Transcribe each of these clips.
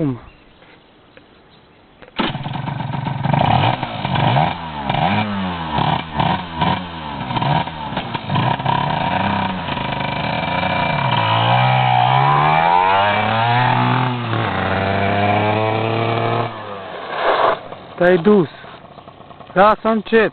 Cum? Te-ai dus. Lasă încet.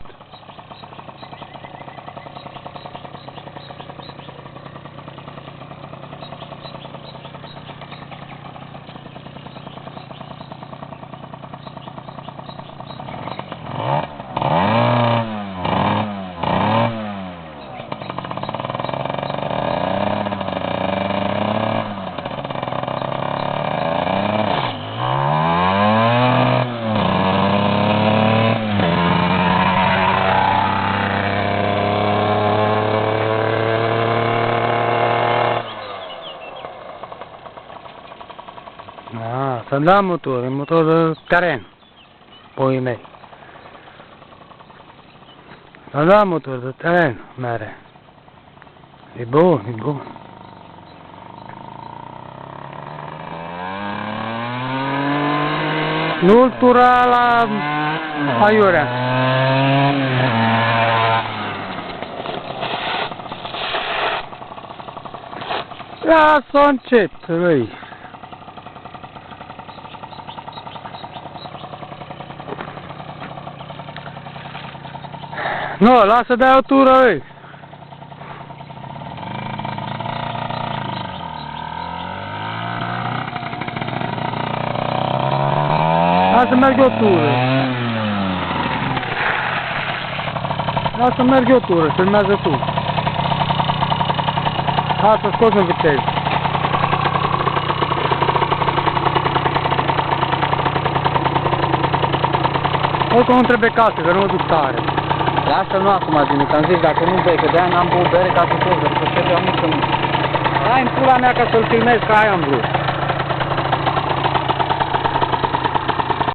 Să-mi dau motor teren, puii mei. Să-mi dau motor de teren, mere. E bun, e bun. Nu-l tura la aiurea. Lasă încet, răi. Nu, lasă de o tură, ei. Lasă merg o tură. Lasă merg o tură, filmează tu. Hai să scoți în viteză. Oricum nu trebuie casă, că nu mă duc tare. Lasă nu acum, Dinu, că am zis, dacă nu bei, că de-aia n-am băut bere ca să poză, că trebuie am să... Hai în pula mea ca să-l filmez, că aia am vrut.